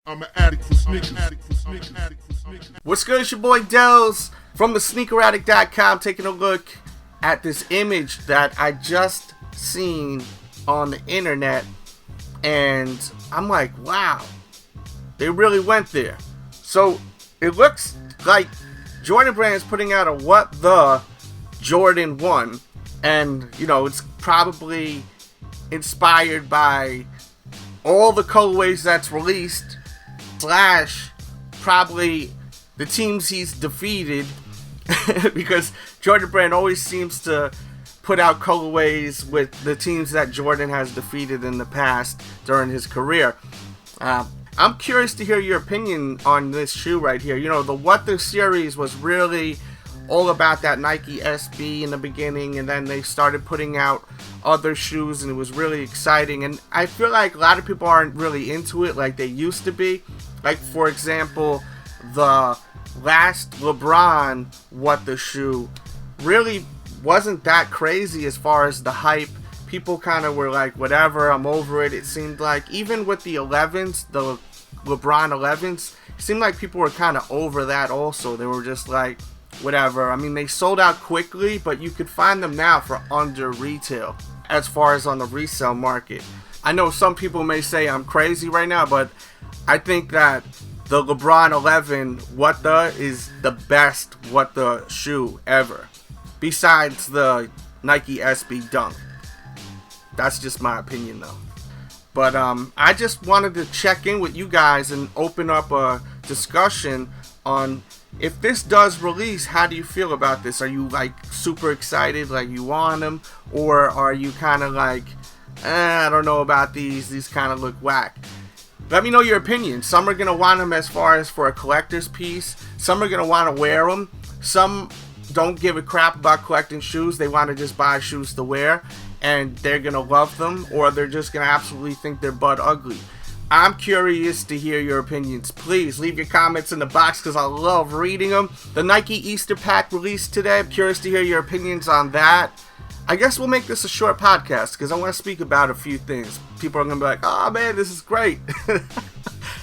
I'm an addict for sneakers. What's good? It's your boy Delz from the sneakeraddict.com, taking a look at this image that I just seen on the internet, and I'm like, wow, they really went there. So it looks like Jordan Brand is putting out a What the Jordan 1, and you know, it's probably inspired by all the colorways that's released, slash probably the teams he's defeated, because Jordan Brand always seems to put out colorways with the teams that Jordan has defeated in the past during his career. I'm curious to hear your opinion on this shoe right here. You know, the What The series was really all about that Nike SB in the beginning, and then they started putting out other shoes, and it was really exciting. And I feel like a lot of people aren't really into it like they used to be. Like, for example, the last LeBron What The shoe really wasn't that crazy as far as the hype. People kind of were like, whatever, I'm over it. It seemed like, even with the 11s, the LeBron 11s, it seemed like people were kind of over that also. They were just like, whatever. I mean, they sold out quickly, but you could find them now for under retail as far as on the resale market. I know some people may say I'm crazy right now, but I think that the LeBron 11 What The is the best What The shoe ever, besides the Nike SB Dunk. That's just my opinion though. But I just wanted to check in with you guys and open up a discussion on, if this does release, how do you feel about this? Are you like super excited, like you want them, or are you kind of like, I don't know about these kind of look whack? Let me know your opinion. Some are going to want them as far as for a collector's piece. Some are going to want to wear them. Some don't give a crap about collecting shoes. They want to just buy shoes to wear, and they're going to love them, or they're just going to absolutely think they're butt ugly. I'm curious to hear your opinions. Please leave your comments in the box because I love reading them. The Nike Easter Pack released today. I'm curious to hear your opinions on that. I guess we'll make this a short podcast because I want to speak about a few things. People are going to be like, oh man, this is great.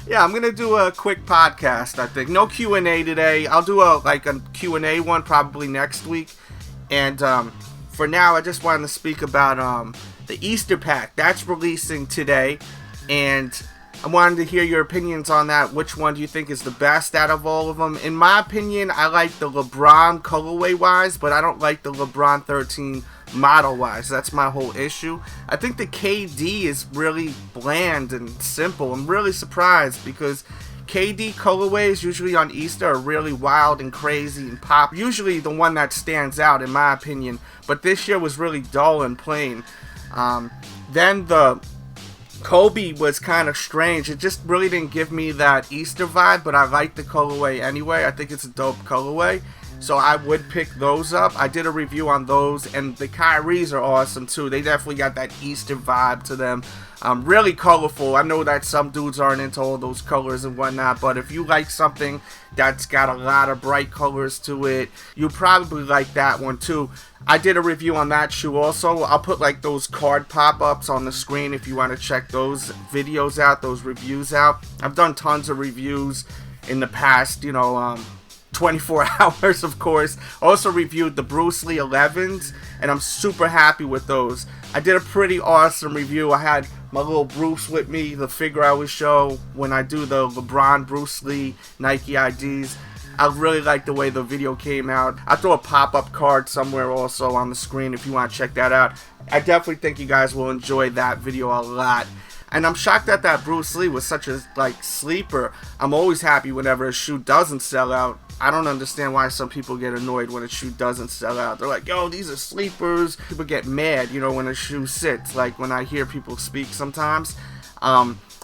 Yeah, I'm going to do a quick podcast, I think. No Q&A today. I'll do a Q&A one probably next week. And for now, I just wanted to speak about the Easter Pack. That's releasing today. And I wanted to hear your opinions on that. Which one do you think is the best out of all of them? In my opinion, I like the LeBron colorway-wise, but I don't like the LeBron 13 model-wise. That's my whole issue. I think the KD is really bland and simple. I'm really surprised because KD colorways usually on Easter are really wild and crazy and pop. Usually the one that stands out in my opinion. But this year was really dull and plain. Then the Kobe was kind of strange. It just really didn't give me that Easter vibe, but I like the colorway anyway. I think it's a dope colorway, so I would pick those up. I did a review on those, and the Kyries are awesome too. They definitely got that Easter vibe to them. Really colorful. I know that some dudes aren't into all those colors and whatnot, but if you like something that's got a lot of bright colors to it, you probably like that one too. I did a review on that shoe also. I'll put like those card pop-ups on the screen if you want to check those videos out, those reviews out. I've done tons of reviews in the past, 24 hours, of course. Also reviewed the Bruce Lee 11s, and I'm super happy with those. I did a pretty awesome review. I had my little Bruce with me, the figure I always show when I do the LeBron Bruce Lee Nike IDs. I really like the way the video came out. I'll throw a pop-up card somewhere also on the screen if you want to check that out. I definitely think you guys will enjoy that video a lot. And I'm shocked that Bruce Lee was such a sleeper. I'm always happy whenever a shoe doesn't sell out. I don't understand why some people get annoyed when a shoe doesn't sell out. They're like, yo, these are sleepers. People get mad, when a shoe sits. Like when I hear people speak sometimes.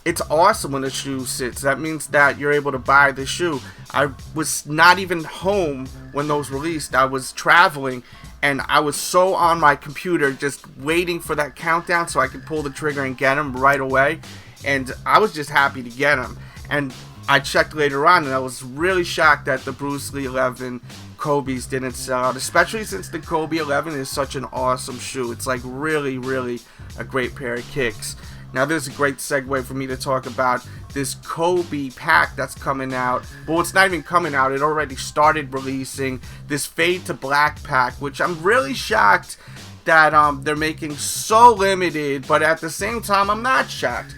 It's awesome when a shoe sits. That means that you're able to buy the shoe. I was not even home when those released. I was traveling, and I was so on my computer just waiting for that countdown so I could pull the trigger and get them right away. And I was just happy to get them. And I checked later on, and I was really shocked that the Bruce Lee 11 Kobe's didn't sell out, especially since the Kobe 11 is such an awesome shoe. It's like really, really a great pair of kicks. Now this is a great segue for me to talk about this Kobe pack that's coming out. Well, it's not even coming out. It already started releasing this fade to black pack, which I'm really shocked that they're making so limited, but at the same time, I'm not shocked.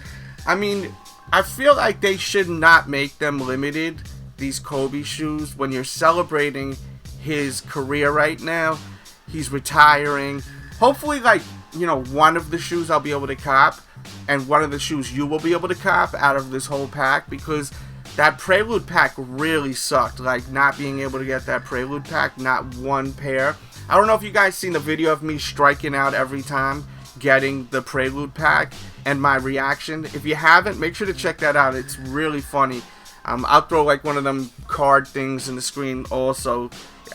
I mean, I feel like they should not make them limited, these Kobe shoes, when you're celebrating his career right now. He's retiring. Hopefully, like, you know, one of the shoes I'll be able to cop, and one of the shoes you will be able to cop out of this whole pack, because that Prelude pack really sucked. Like, not being able to get that Prelude pack, not one pair. I don't know if you guys seen the video of me striking out every time getting the Prelude pack and my reaction. If you haven't, make sure to check that out. It's really funny. I'll throw like one of them card things in the screen also.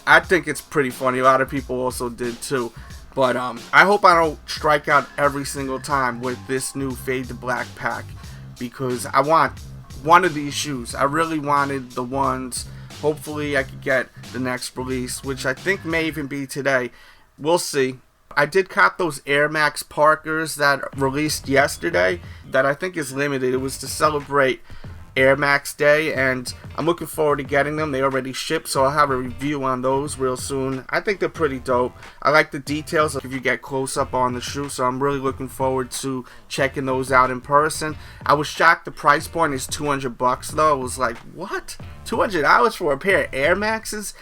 I think it's pretty funny. A lot of people also did too. But I hope I don't strike out every single time with this new Fade to Black pack, because I want one of these shoes. I really wanted the ones. Hopefully I could get the next release, which I think may even be today. We'll see. I did cop those Air Max Parkers that released yesterday that I think is limited. It was to celebrate Air Max Day, and I'm looking forward to getting them. They already shipped, so I'll have a review on those real soon. I think they're pretty dope. I like the details if you get close up on the shoe, so I'm really looking forward to checking those out in person. I was shocked the price point is $200 though. I was like, what? $200 for a pair of Air Maxes?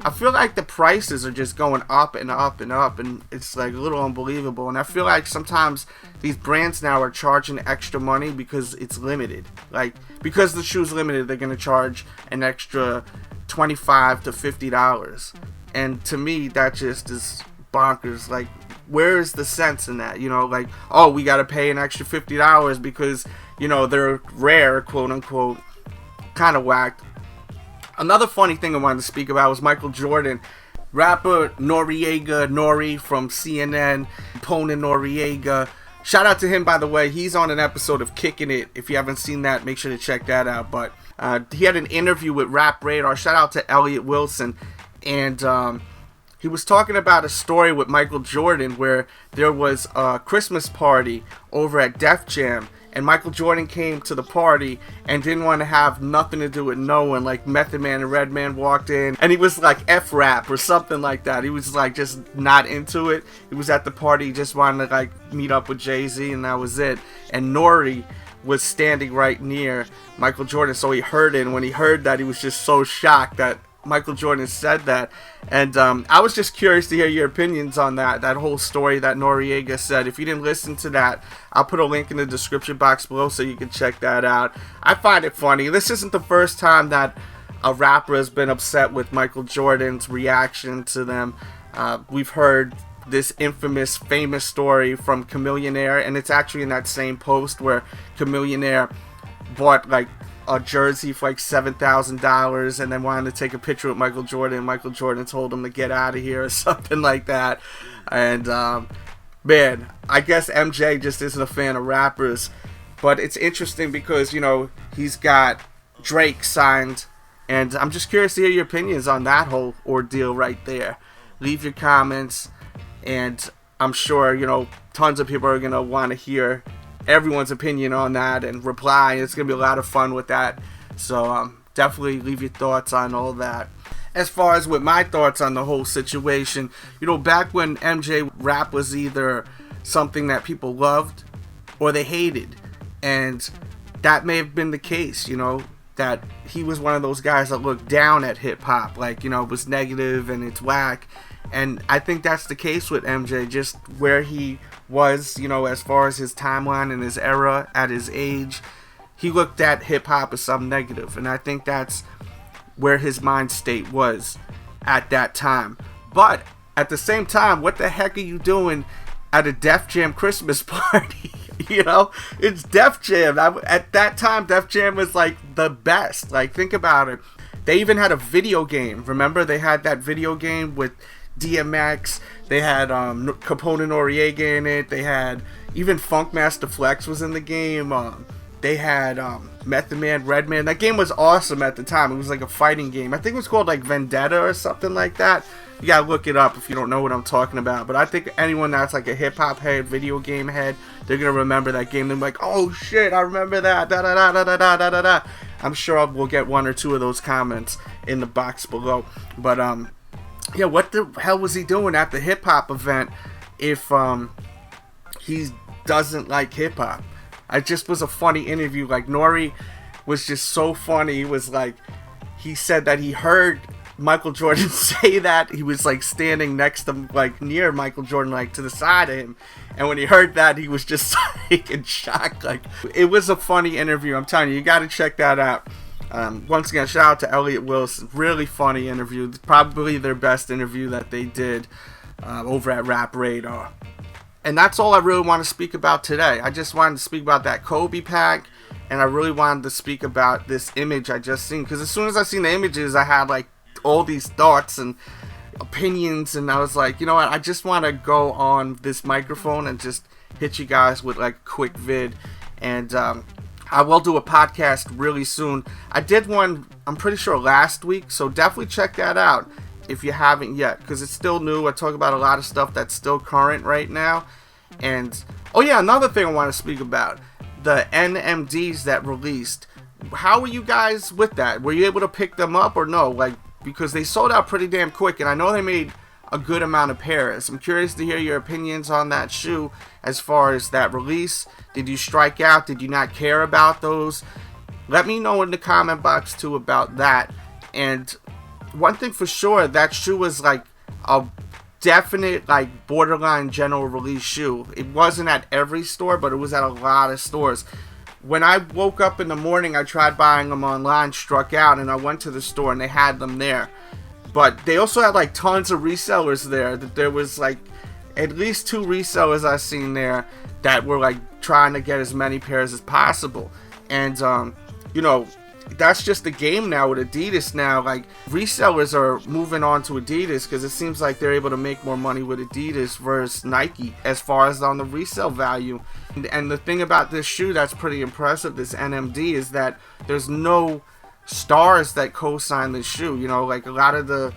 I feel like the prices are just going up and up and up, and it's like a little unbelievable. And I feel like sometimes these brands now are charging extra money because it's limited. Like, because the shoe's limited, they're going to charge an extra $25 to $50. And to me, that just is bonkers. Like, where is the sense in that? You know, like, oh, we got to pay an extra $50 because, you know, they're rare, quote unquote. Kind of whacked. Another funny thing I wanted to speak about was Michael Jordan. Rapper Nori from CNN, Conan Noriega. Shout out to him, by the way. He's on an episode of Kicking It. If you haven't seen that, make sure to check that out. But he had an interview with Rap Radar. Shout out to Elliot Wilson. And he was talking about a story with Michael Jordan where there was a Christmas party over at Def Jam. And Michael Jordan came to the party and didn't want to have nothing to do with no one. Like Method Man and Redman walked in, and he was like F-rap or something like that. He was like just not into it. He was at the party, just wanted to like meet up with Jay-Z, and that was it. And Nori was standing right near Michael Jordan, so he heard it. And when he heard that, he was just so shocked that Michael Jordan said that. And I was just curious to hear your opinions on that whole story that Noriega said. If you didn't listen to that, I'll put a link in the description box below so you can check that out. I find it funny. This isn't the first time that a rapper has been upset with Michael Jordan's reaction to them. We've heard this infamous, famous story from Chamillionaire, and it's actually in that same post where Chamillionaire bought like a jersey for like $7,000 and then wanted to take a picture with Michael Jordan. Michael Jordan told him to get out of here or something like that. And man, I guess MJ just isn't a fan of rappers. But it's interesting because, you know, he's got Drake signed, and I'm just curious to hear your opinions on that whole ordeal right there. Leave your comments, and I'm sure, you know, tons of people are going to want to hear everyone's opinion on that and reply. It's gonna be a lot of fun with that, so definitely leave your thoughts on all that. As far as with my thoughts on the whole situation, you know, back when MJ rap was either something that people loved or they hated, and that may have been the case, you know, that he was one of those guys that looked down at hip-hop, like, you know, it was negative and it's whack. And I think that's the case with MJ, just where he was, you know, as far as his timeline and his era at his age. He looked at hip-hop as something negative, and I think that's where his mind state was at that time. But at the same time, what the heck are you doing at a Def Jam Christmas party? You know, it's Def Jam. At that time, Def Jam was like the best. Like, think about it. They even had a video game. Remember, they had that video game with DMX. They had Capone Noriega in it. They had even Funkmaster Flex was in the game. They had Method Man, Redman. That game was awesome at the time. It was like a fighting game. I think it was called like Vendetta or something like that. You gotta look it up if you don't know what I'm talking about. But I think anyone that's like a hip-hop head, video game head, they're gonna remember that game. They're like, oh shit, I remember that. Da da da da da da da da. I'm sure we'll get one or two of those comments in the box below. But yeah, what the hell was he doing at the hip-hop event if he doesn't like hip-hop? It just was a funny interview. Like, Nori was just so funny. He was like, he said that he heard Michael Jordan say that. He was like standing next to, like, near Michael Jordan, like to the side of him, and when he heard that, he was just like in shock. Like, it was a funny interview. I'm telling you gotta check that out. Once again, shout out to Elliot Wilson. Really funny interview. Probably their best interview that they did over at Rap Radar. And that's all I really want to speak about today. I just wanted to speak about that Kobe pack, and I really wanted to speak about this image I just seen, because as soon as I seen the images, I had like all these thoughts and opinions, and I was like, you know what, I just want to go on this microphone and just hit you guys with like a quick vid. And I will do a podcast really soon. I did one, I'm pretty sure, last week, so definitely check that out if you haven't yet, because it's still new. I talk about a lot of stuff that's still current right now. And oh yeah, another thing I want to speak about, the NMDs that released. How were you guys with that? Were you able to pick them up or no? Like, because they sold out pretty damn quick, and I know they made a good amount of pairs. I'm curious to hear your opinions on that shoe as far as that release. Did you strike out? Did you not care about those? Let me know in the comment box too about that. And one thing for sure, that shoe was like a definite like borderline general release shoe. It wasn't at every store, but it was at a lot of stores. When I woke up in the morning, I tried buying them online, struck out, and I went to the store and they had them there. But they also had like tons of resellers there. There was like at least 2 resellers I seen there that were like trying to get as many pairs as possible. And you know, that's just the game now with Adidas now. Like, resellers are moving on to Adidas because it seems like they're able to make more money with Adidas versus Nike as far as on the resale value. And the thing about this shoe that's pretty impressive, this NMD, is that there's no stars that co-sign this shoe. You know, like a lot of the,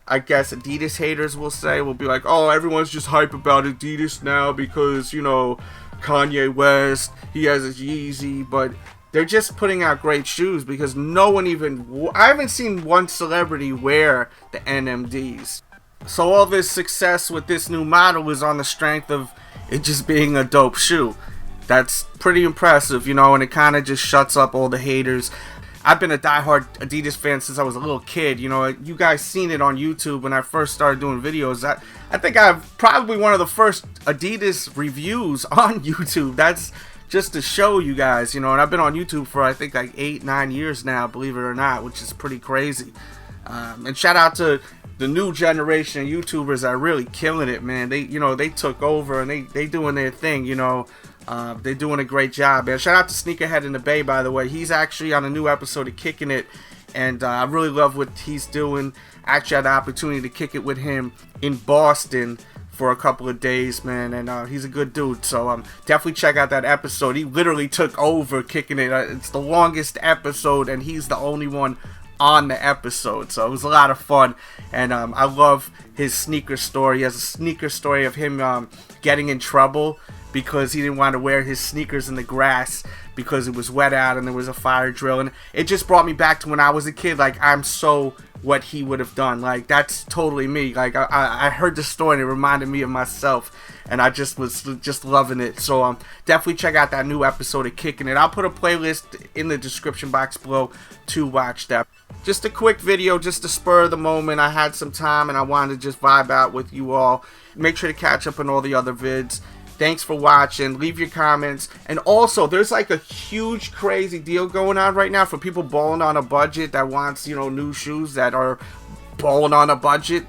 I guess, Adidas haters will be like, oh, everyone's just hype about Adidas now because, you know, Kanye West, he has his Yeezy, but they're just putting out great shoes because no one even, I haven't seen one celebrity wear the NMDs. So all this success with this new model is on the strength of it just being a dope shoe. That's pretty impressive, you know, and it kind of just shuts up all the haters. I've been a diehard Adidas fan since I was a little kid. You know, you guys seen it on YouTube when I first started doing videos. I think I'm probably one of the first Adidas reviews on YouTube. That's just to show you guys, you know, and I've been on YouTube for I think like 8-9 years now, believe it or not, which is pretty crazy. And shout out to the new generation of YouTubers that are really killing it, man. They, you know, they took over and they doing their thing, you know. They're doing a great job, man. Shout out to Sneakerhead in the Bay, by the way. He's actually on a new episode of Kicking It, and I really love what he's doing. Actually had the opportunity to kick it with him in Boston for a couple of days, man, and he's a good dude, so definitely check out that episode. He literally took over Kicking It. It's the longest episode, and he's the only one on the episode, so it was a lot of fun. And I love his sneaker story. He has a sneaker story of him getting in trouble because he didn't want to wear his sneakers in the grass because it was wet out and there was a fire drill, and it just brought me back to when I was a kid. Like, I'm so what he would have done. Like, that's totally me. Like, I heard the story and it reminded me of myself, and I just was just loving it. So definitely check out that new episode of Kicking It. I'll put a playlist in the description box below to watch that. Just a quick video, just to spur the moment. I had some time and I wanted to just vibe out with you all. Make sure to catch up on all the other vids. Thanks for watching. Leave your comments. And also, there's like a huge crazy deal going on right now for people balling on a budget that wants, you know, new shoes that are balling on a budget.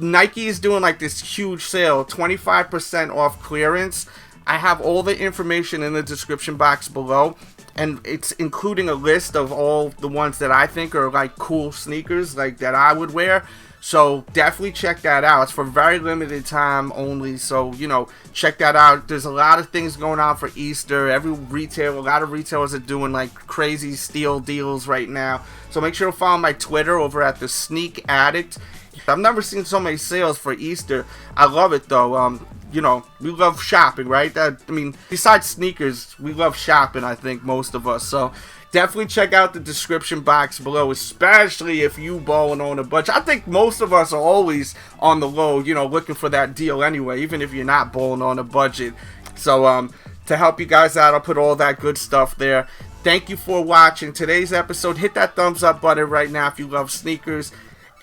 Nike is doing like this huge sale, 25% off clearance. I have all the information in the description box below, and it's including a list of all the ones that I think are like cool sneakers, like that I would wear. So definitely check that out. It's for very limited time only, so you know, check that out. There's a lot of things going on for Easter. A lot of retailers are doing like crazy steal deals right now. So make sure to follow my Twitter over at the Sneak Addict. I've never seen so many sales for Easter. I love it though. You know, we love shopping, right? I mean, besides sneakers, we love shopping, I think, most of us. So definitely check out the description box below, especially if you balling on a budget. I think most of us are always on the low, you know, looking for that deal anyway, even if you're not balling on a budget. So to help you guys out, I'll put all that good stuff there. Thank you for watching today's episode. Hit that thumbs up button right now if you love sneakers.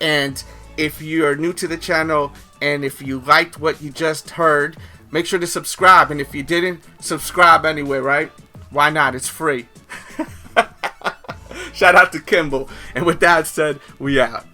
And if you're new to the channel and if you liked what you just heard, make sure to subscribe. And if you didn't, subscribe anyway, right? Why not? It's free. Shout out to Kimball. And with that said, we out.